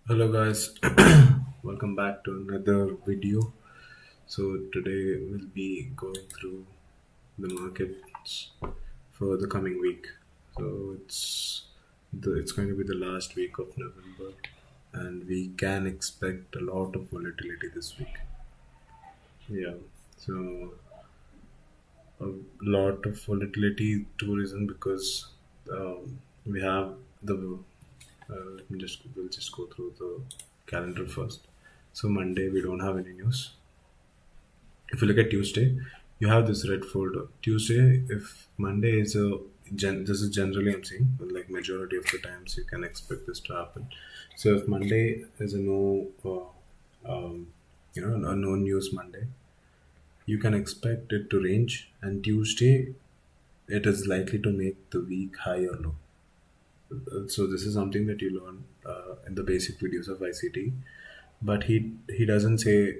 Hello guys, welcome back to another video. So today we'll be going through the markets for the coming week. So it's going to be the last week of November, and we can expect a lot of volatility this week. Yeah, so a lot of volatility tourism because we have the let me just we'll just go through the calendar first. So Monday we don't have any news. If you look at Tuesday, you have this red folder. Tuesday, if Monday is a this is generally I'm saying, but like majority of the times you can expect this to happen. So if Monday is a no, a no news Monday, you can expect it to range, and Tuesday it is likely to make the week high or low. So this is something that you learn in the basic videos of ICT, but he doesn't say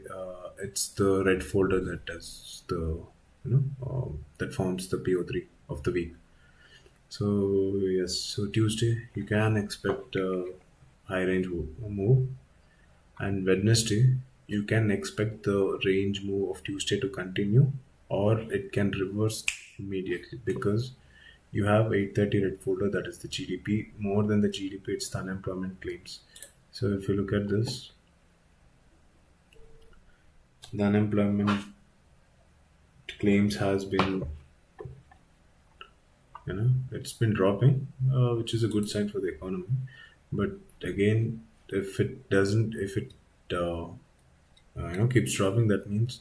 it's the red folder that does the that forms the PO3 of the week. So yes, so Tuesday you can expect high range move, and Wednesday you can expect the range move of Tuesday to continue, or it can reverse immediately because you have 830 red folder, that is the GDP. More than the GDP, it's the unemployment claims. So if you look at this, the unemployment claims has been, it's been dropping, which is a good sign for the economy. But again, if it keeps dropping, that means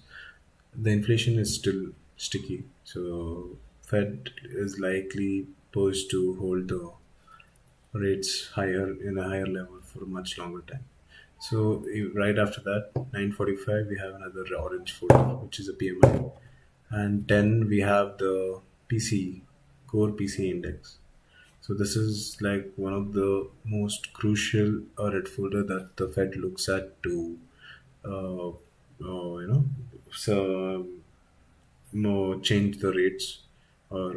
the inflation is still sticky. So Fed is likely poised to hold the rates higher in a higher level for a much longer time. So right after that, 9:45 we have another orange folder, which is a PMI, and 10 we have the PCE, core PCE index. So this is like one of the most crucial red folder that the Fed looks at to, uh, so more change the rates or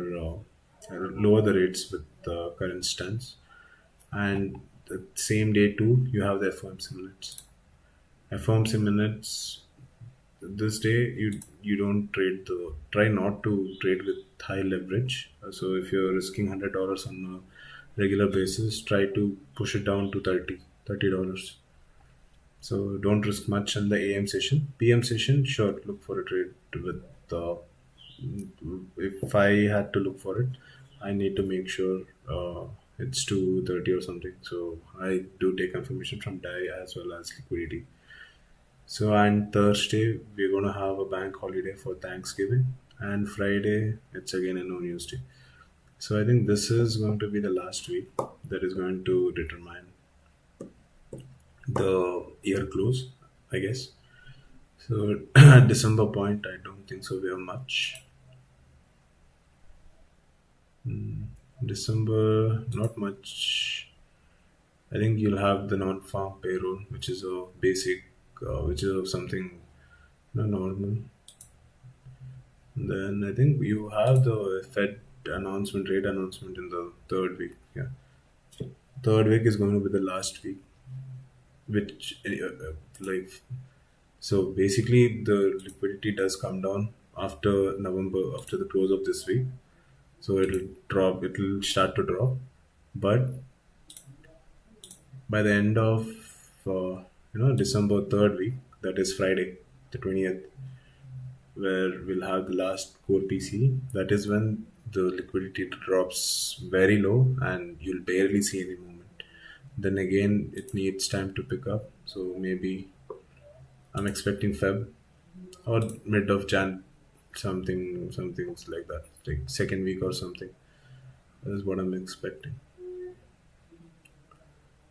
lower the rates with the current stance. And the same day too, you have the FOMC minutes. FOMC minutes. This day, you don't trade the try not to trade with high leverage. So if you're risking $100 on a regular basis, try to push it down to $30. So don't risk much in the AM session. PM session, sure, look for a trade with the. If I had to look for it, I need to make sure it's 230 or something. So I do take confirmation from Daye as well as liquidity. So and Thursday we're gonna have a bank holiday for Thanksgiving, and Friday it's again a no news day. So I think this is going to be the last week that is going to determine the year close, I guess. So at December point, I don't think so. We have much. December, not much. I think you'll have the non-farm payroll, which is a basic, which is something normal. Then I think you have the Fed announcement, rate announcement in the third week. Yeah, third week is going to be the last week, which like so basically the liquidity does come down after November, after the close of this week. So it'll drop. It'll start to drop, but by the end of December third week, that is Friday, the 20th, where we'll have the last core PC. That is when the liquidity drops very low and you'll barely see any movement. Then again, it needs time to pick up. So maybe I'm expecting Feb or mid of Jan, something's like that, like second week or something. That is what I'm expecting.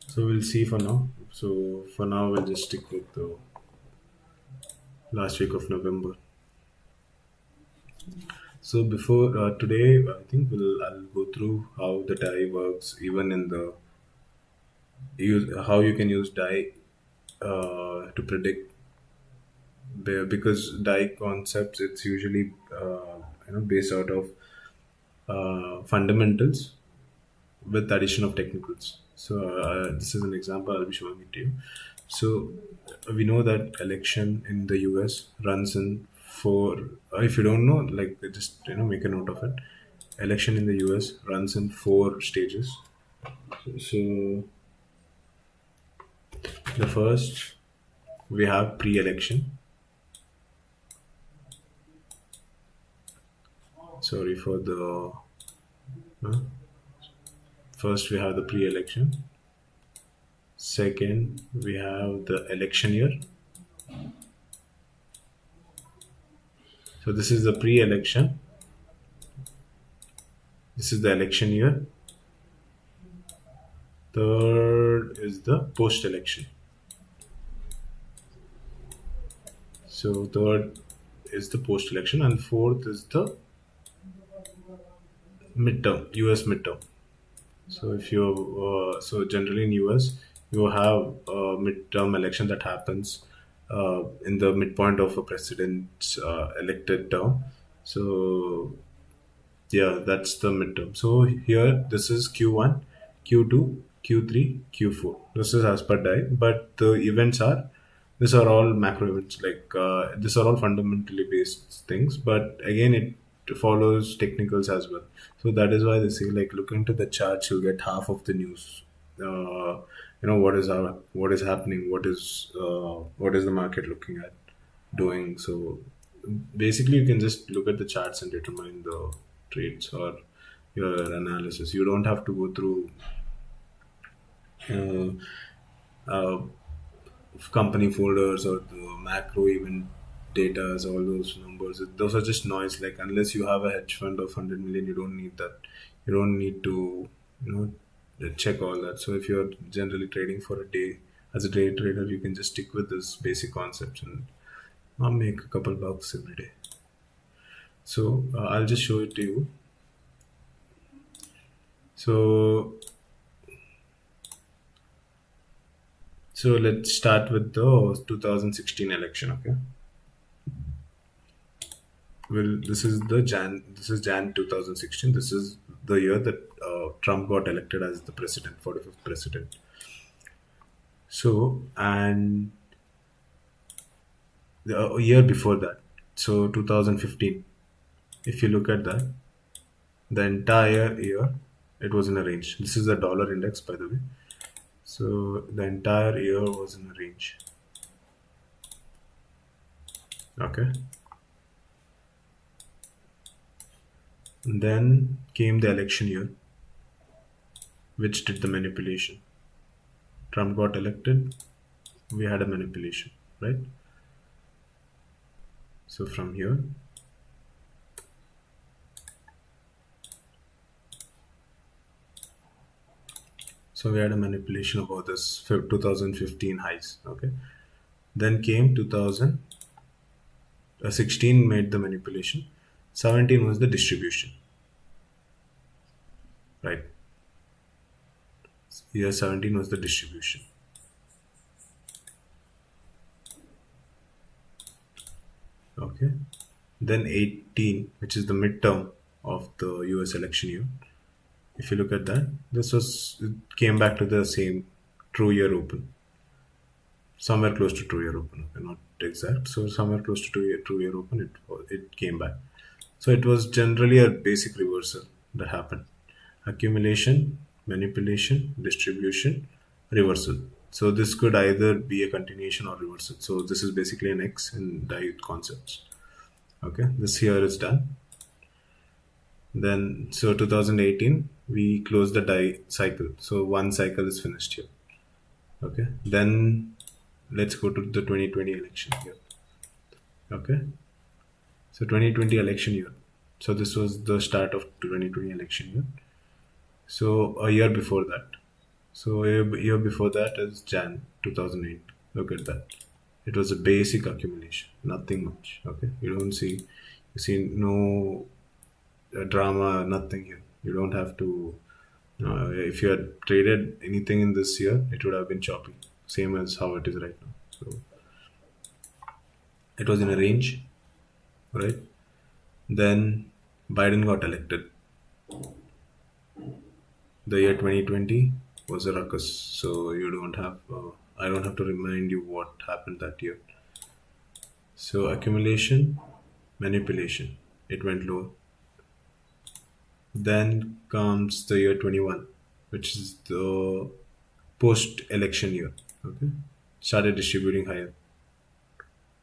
So we'll see for now. So for now, we'll just stick with the last week of November. So before today, I think I'll go through how the die works, even in the use how you can use die to predict the because die concepts it's usually based out of fundamentals with addition of technicals. So this is an example I'll be showing it to you. So we know that election in the US runs in four. If you don't know, like just make a note of it. Election in the US runs in four stages. So the first we have pre-election. Sorry for the. uh, First we have the pre-election. Second we have the election year. So this is the pre-election. This is the election year. Third is the post-election. So third is the post-election, and fourth is the midterm, US midterm. So if you so generally in US you have a midterm election that happens in the midpoint of a president's elected term. So yeah, that's the midterm. So here this is Q1, Q2, Q3, Q4. This is as per Daye, but the events are these are all macro events. Like these are all fundamentally based things, but again it follows technicals as well. So that is why they say like look into the charts, you'll get half of the news. What is happening, what is the market looking at doing. So basically, you can just look at the charts and determine the trades or your analysis. You don't have to go through uh, uh, company folders or the macro event data, all those numbers. Those are just noise. Like unless you have a hedge fund of 100 million, you don't need that. You don't need to you check all that. So if you're generally trading for a day as a day trader, you can just stick with this basic concepts and I'll make a couple bucks every day. So I'll just show it to you. So let's start with the 2016 election. Okay. Well, This is Jan 2016. This is the year that Trump got elected as the president, 45th president. So and the a year before that, so 2015. If you look at that, the entire year it was in a range. This is the dollar index, by the way. So the entire year was in a range. Okay. And then came the election year, which did the manipulation. Trump got elected, we had a manipulation, right? So from here, so we had a manipulation about this 2015 highs. Okay. Then came 2016 made the manipulation. 17 was the distribution, right? Year 17 was the distribution. Okay. Then 18, which is the midterm of the US election year. If you look at that, it came back to the same true year open. Somewhere close to true year open, okay, not exact. So somewhere close to true year open, it came back. So it was generally a basic reversal that happened. Accumulation, manipulation, distribution, reversal. So this could either be a continuation or reversal. So this is basically an X in Daye concepts. Okay, this here is done. Then so 2018 we close the Daye cycle. So one cycle is finished here. Okay, then let's go to the 2020 election here. Okay, so 2020 election year. So this was the start of 2020 election year. So a year before that. So a year before that is Jan 2008. Look at that. It was a basic accumulation, nothing much. Okay, you see no drama, nothing here. You don't have to. If you had traded anything in this year, it would have been choppy, same as how it is right now. So it was in a range, right? Then Biden got elected. The year 2020, was a ruckus. So you don't have, I don't have to remind you what happened that year. So accumulation, manipulation, it went lower. Then comes the year 21, which is the post-election year. Okay, started distributing higher.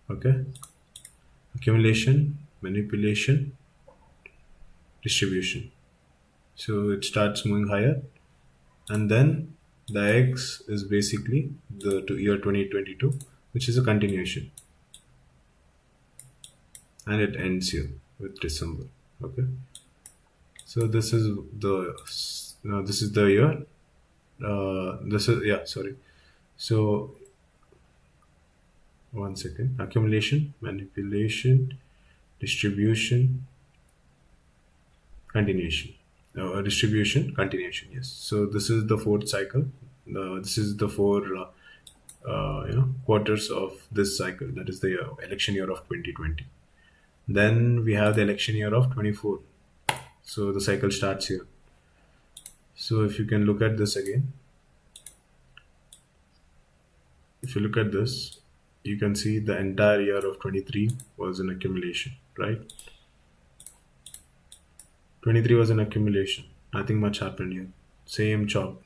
Okay, accumulation, manipulation, distribution. So it starts moving higher, and then the X is basically the year 2022, which is a continuation, and it ends here with December. Okay, so this is the year. This is, yeah, sorry. So one second. Accumulation, manipulation, distribution, continuation. Distribution, continuation. Yes. So this is the fourth cycle. This is the four quarters of this cycle. That is the election year of 2020. Then we have the election year of 24. So the cycle starts here. So if you can look at this again, if you look at this, you can see the entire year of 23 was an accumulation, right? 23 was an accumulation. Nothing much happened here. Same chop.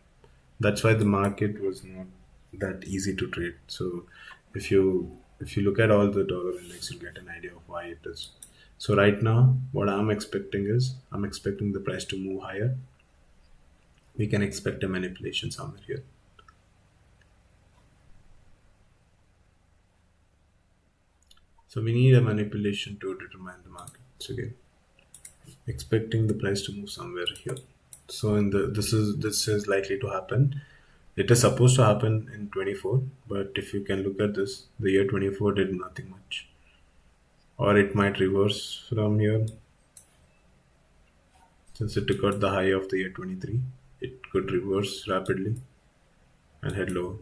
That's why the market was not that easy to trade. So if you look at all the dollar index, you'll get an idea of why it is. So right now, what I'm expecting is I'm expecting the price to move higher. We can expect a manipulation somewhere here. So we need a manipulation to determine the market. So again, expecting the price to move somewhere here. So in the this is likely to happen. It is supposed to happen in 24, but if you can look at this, the year 24 did nothing much. Or it might reverse from here since it took out the high of the year 23. It could reverse rapidly and head lower.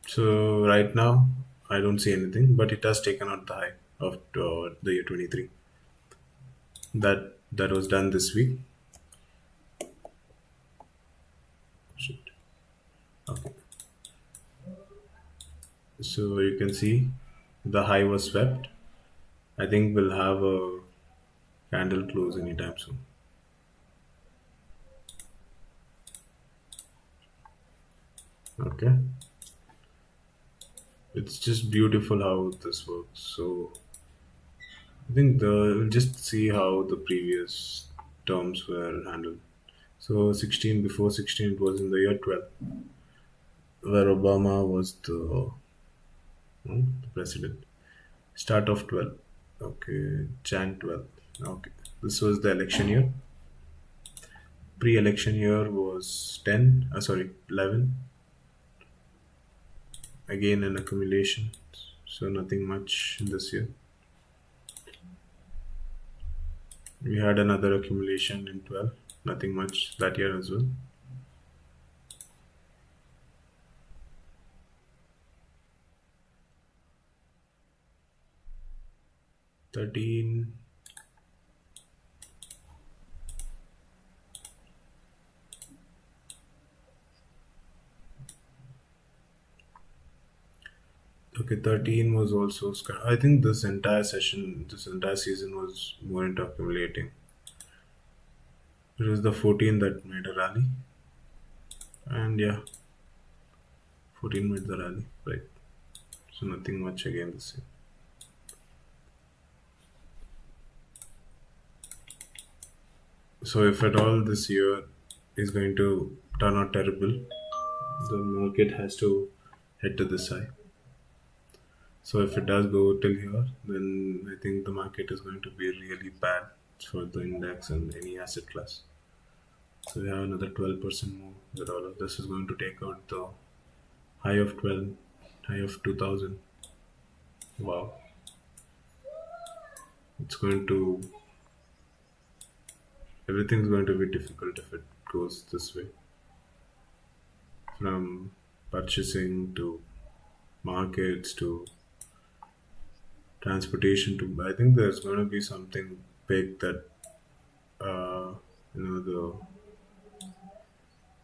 So right now, I don't see anything, but it has taken out the high of the year 23. That was done this week. Shit. Okay. So you can see the high was swept. I think we'll have a candle close anytime soon. Okay. It's just beautiful how this works. So I think we'll just see how the previous terms were handled. So 16, before 16 it was in the year 12, where Obama was the president. Start of 12. Okay, Jan 12. Okay, this was the election year. Pre-election year was 10. Sorry, 11. Again an accumulation. So nothing much in this year. We had another accumulation in 12. Nothing much that year as well. 13. Okay, 13 was also. I think this entire session, this entire season was more into accumulating. It was the 14 that made a rally. And yeah, 14 made the rally, right? So nothing much again this year. So if at all this year is going to turn out terrible, the market has to head to this side. So if it does go till here, then I think the market is going to be really bad for the index and any asset class. So we have another 12% move. The dollar. This is going to take out the high of 12, high of 2000. Wow. It's going to, everything's going to be difficult if it goes this way. From purchasing to markets to transportation to, I think there's going to be something big that, the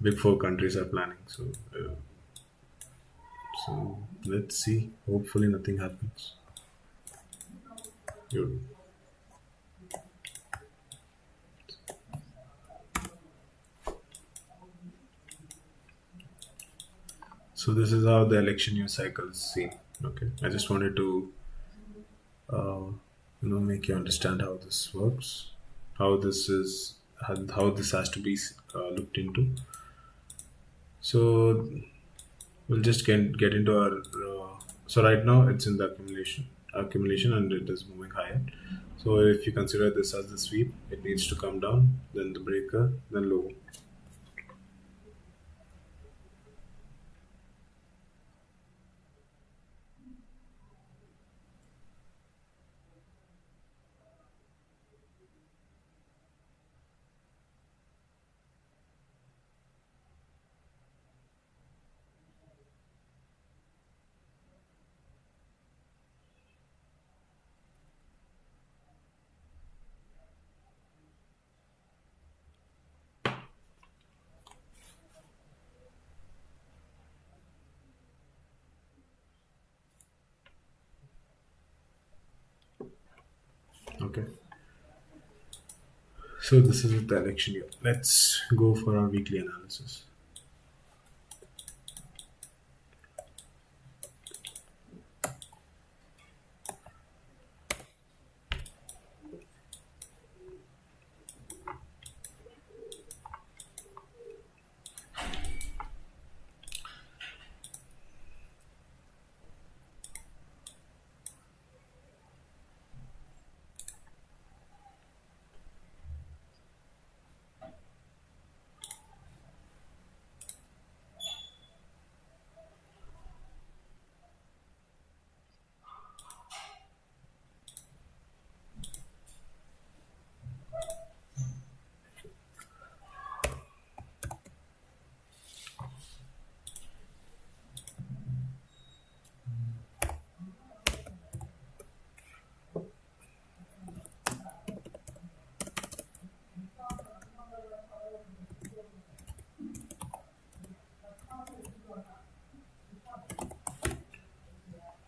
big four countries are planning. So let's see. Hopefully, nothing happens. You- So this is how the election year cycle is seen. Okay, I just wanted to uh, make you understand how this works, how this is how this has to be looked into. So we'll just get into our. So right now it's in the accumulation, and it is moving higher. So if you consider this as the sweep, it needs to come down, then the breaker, then low. Okay. So this is the election year. Let's go for our weekly analysis.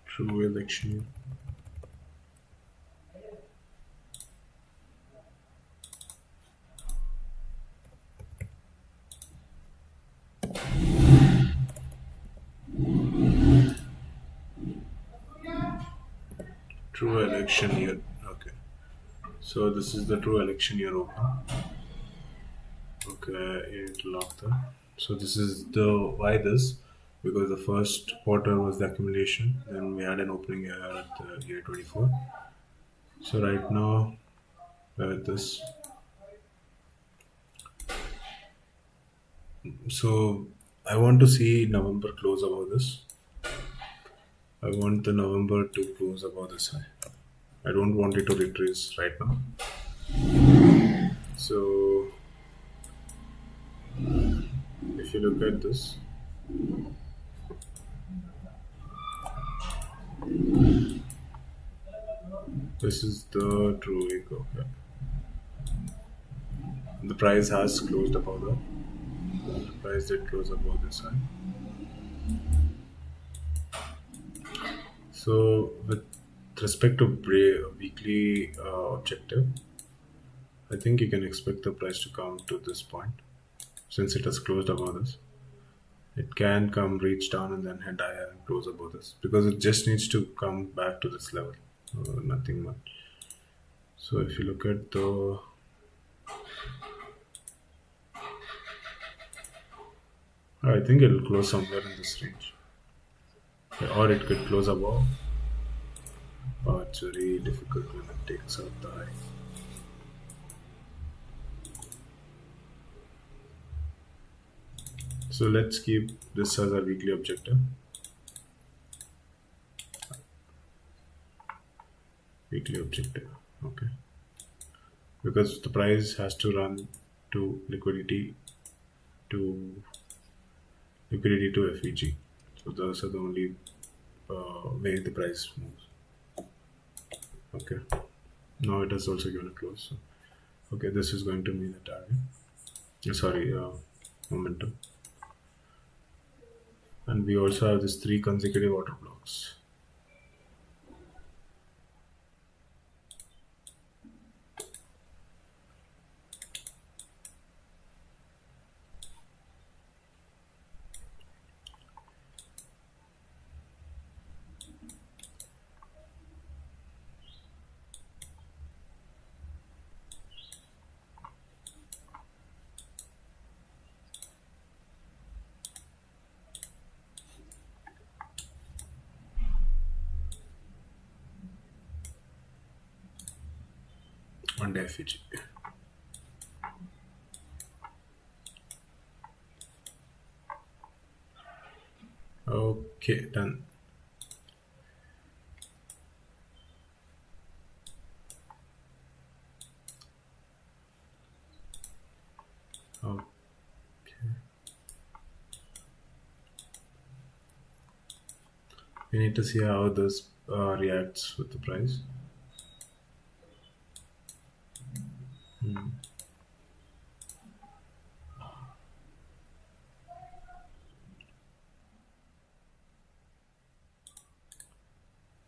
True election year. True election year. Okay. So this is the true election year open. Okay, it locked that. So this is the why this because the first quarter was the accumulation. Then we had an opening year at the year 24. So right now this. So I want to see November close above this. I want the November to close above this high. I don't want it to retrace right now. So if you look at this, this is the true week. Okay. The price has closed above the price did close above this high. So with respect to weekly objective, I think you can expect the price to come to this point since it has closed above this. It can come reach down and then head higher and close above this because it just needs to come back to this level. Nothing much. So if you look at the I think it'll close somewhere in this range. Okay, or it could close above. Oh, it's very difficult when it takes out the high. So let's keep this as our weekly objective. Weekly objective. Okay. Because the price has to run to to to FEG. So those are the only way the price moves. Okay. Now it has also given a close. So, okay, this is going to be the target. Sorry. momentum. And we also have this three consecutive order blocks. On the FEG. Okay, done. Okay. We need to see how this reacts with the price.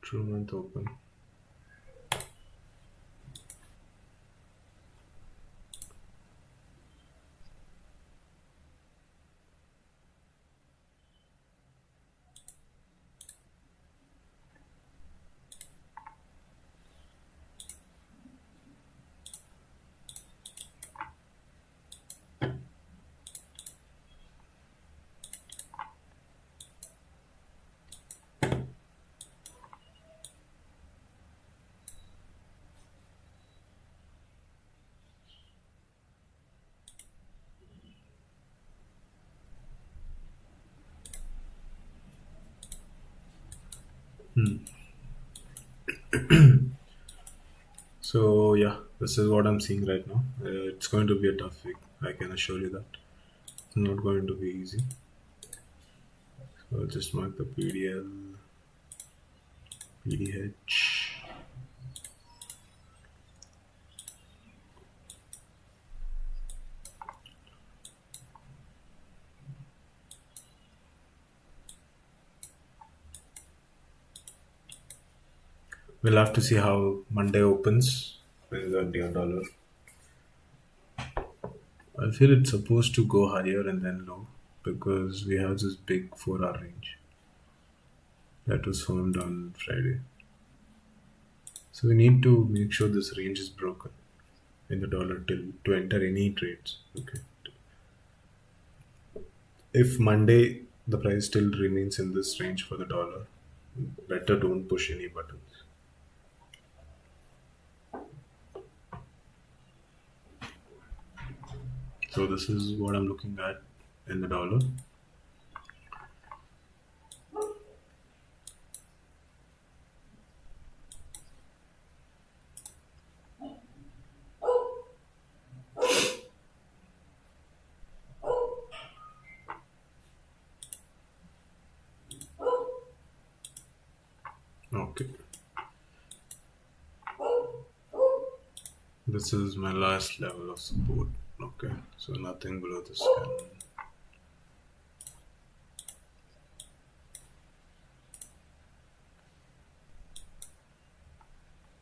True month open. So yeah, this is what I'm seeing right now. It's going to be a tough week. I can assure you that. It's not going to be easy. So I'll just mark the PDL, PDH. We'll have to see how Monday opens with the dollar. I feel it's supposed to go higher and then low because we have this big 4 hour range that was formed on Friday. So we need to make sure this range is broken in the dollar to enter any trades. Okay. If Monday the price still remains in this range for the dollar, better don't push any buttons. So this is what I'm looking at in the dollar. Okay. This is my last level of support. Okay. So nothing below this can.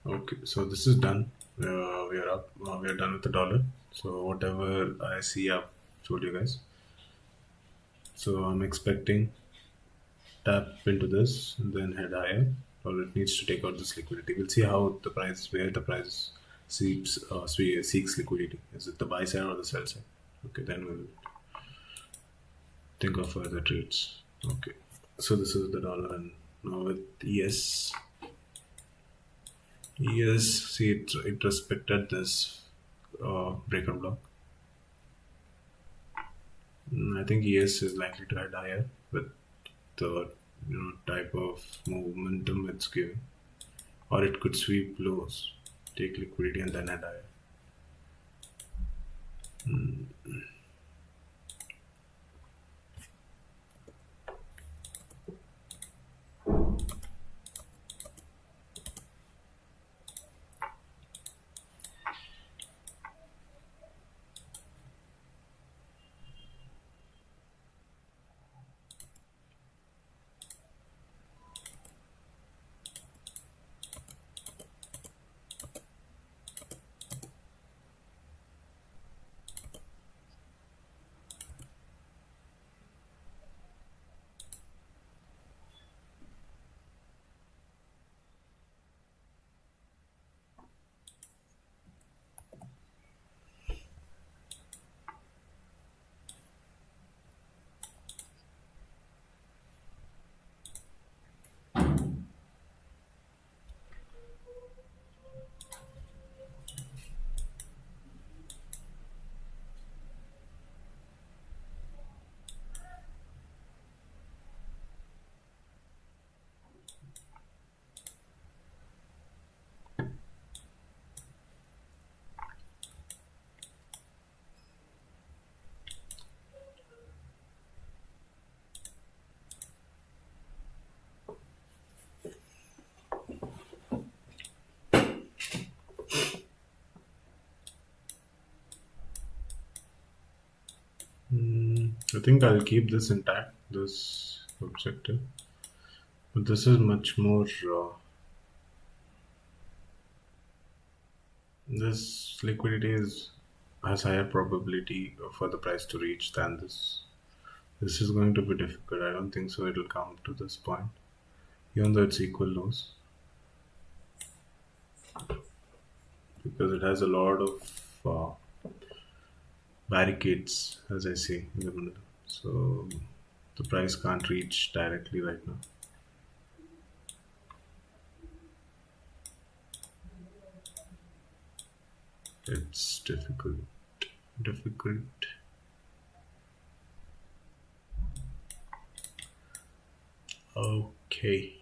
Okay, so this is done. We are up. We are done with the dollar. So whatever I see, I've told you guys. So I'm expecting tap into this and then head higher, or it needs to take out this liquidity. We'll see how the price, where the price seeks liquidity. Is it the buy side or the sell side? Okay, then we'll think of further trades. Okay, so this is the dollar, and now with ES, see it respected this breakout block. I think ES is likely to head higher with the type of momentum it's giving, or it could sweep lows, take liquidity, and then head higher. I think I'll keep this intact, this objective. But this is much more. This liquidity is has higher probability for the price to reach than this. This is going to be difficult. I don't think so. It'll come to this point, even though it's equal lows, because it has a lot of barricades, as I say, in the middle. So the price can't reach directly right now. It's difficult. Difficult. Okay.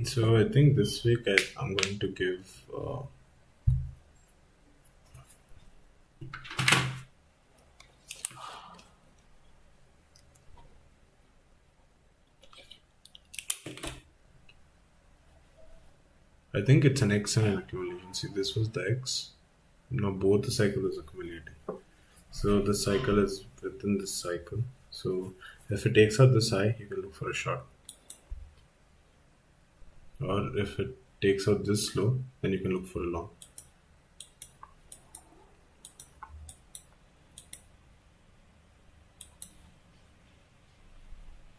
So I think this week I'm going to give. I think it's an X and an accumulation. See, this was the X. Now both the cycle is accumulating. So the cycle is within this cycle. So if it takes out this high, you can look for a short. Or if it takes out this low, then you can look for a long.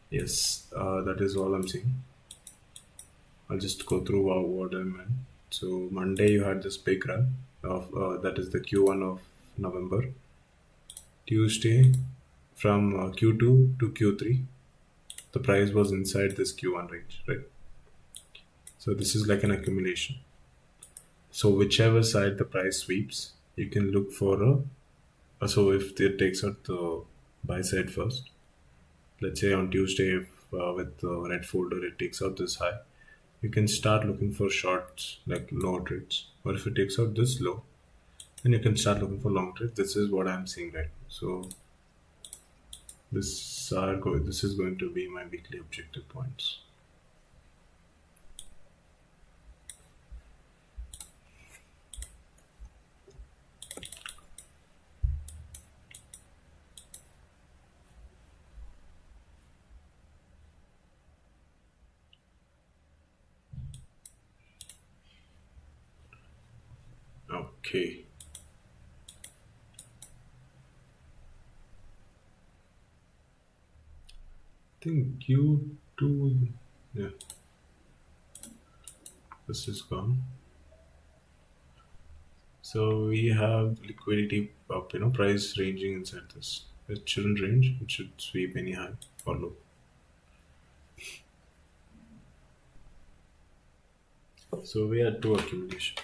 Yes, that is all I'm seeing. I'll just go through what I meant. So Monday you had this big run of that is the Q1 of November. Tuesday from Q2 to Q3, the price was inside this Q1 range, right? So this is like an accumulation. So whichever side the price sweeps, you can look for a. So if it takes out the buy side first, let's say on Tuesday, if with the red folder it takes out this high, you can start looking for shorts like low trades. Or if it takes out this low, then you can start looking for long trades. This is what I'm seeing right now. So this is going to be my weekly objective points. Okay. I think Q2, yeah, this is gone. So we have liquidity up, price ranging inside this. It shouldn't range, it should sweep any high or low. So we had two accumulation.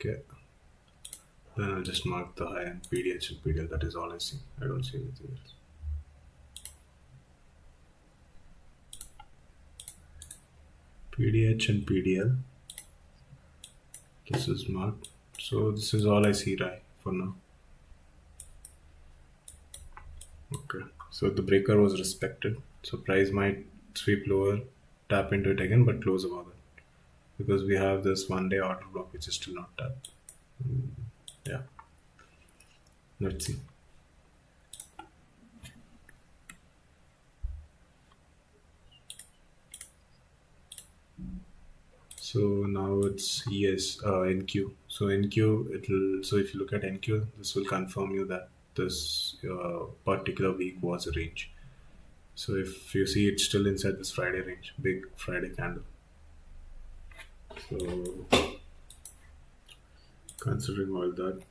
Okay. Then I'll just mark the high and PDH and PDL. That is all I see. I don't see anything else. PDH and PDL. This is marked. So this is all I see right for now. Okay. So the breaker was respected. So price might sweep lower, tap into it again, but close above it. Because we have this 1 day order block which is still not tapped. Yeah. Let's see. So now it's yes, NQ. So NQ, it'll so if you look at NQ, this will confirm you that this particular week was a range. So if you see it's still inside this Friday range, big Friday candle. So considering all that,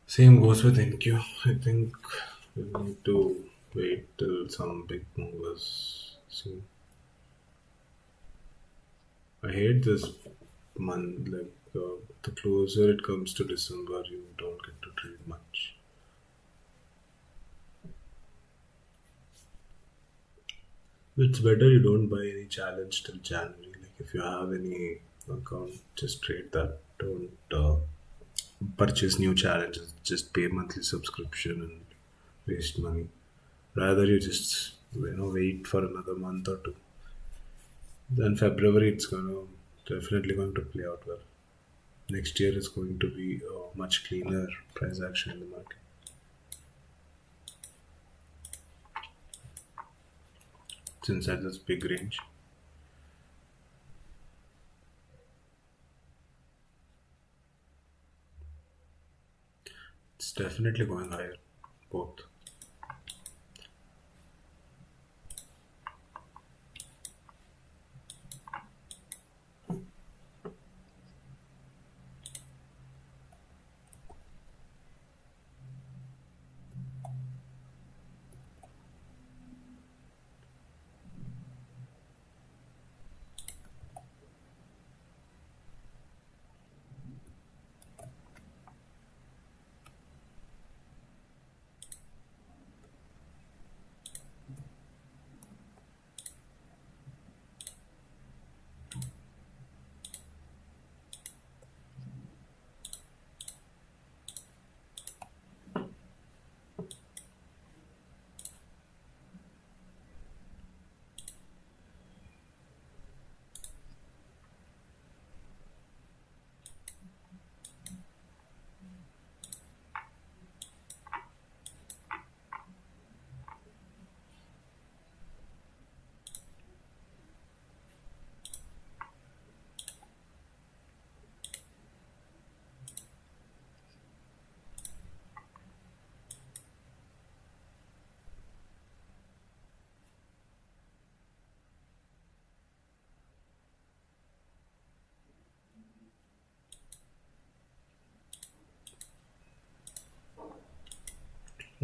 same goes with NQ. I think we need to wait till some big movers. See, I hate this month. Like the closer it comes to December, you don't get to trade much. It's better you don't buy any challenge till January. Like if you have any account, just trade that. Don't purchase new challenges. Just pay monthly subscription and waste money. Rather, you just wait for another month or two. Then February, it's gonna definitely going to play out well. Next year is going to be a much cleaner price action in the market. It's inside this big range. It's definitely going higher, both.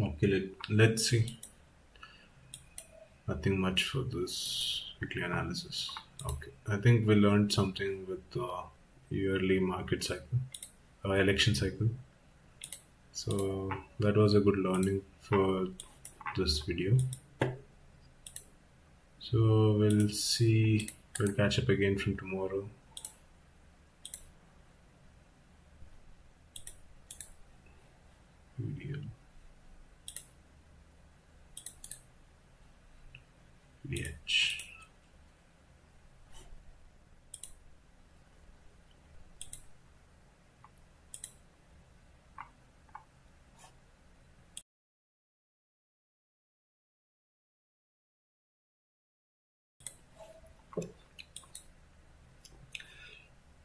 Okay, let's see. Nothing much for this weekly analysis. Okay, I think we learned something with the yearly market cycle, election cycle. So that was a good learning for this video. So we'll see. We'll catch up again from tomorrow. Video. VH.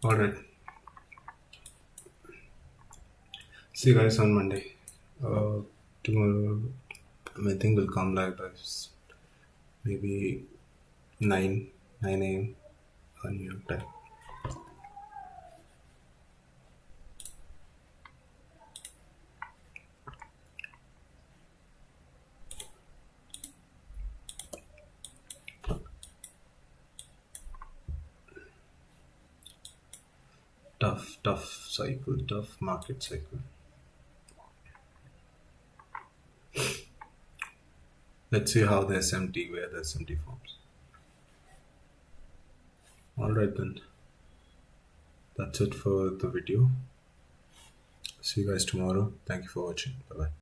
All right. See you guys on Monday. Tomorrow, I think will come live by maybe 9 a.m. on New York time. Tough cycle, tough market cycle. Let's see how the SMT, where the SMT forms. All right then. That's it for the video. See you guys tomorrow. Thank you for watching. Bye bye.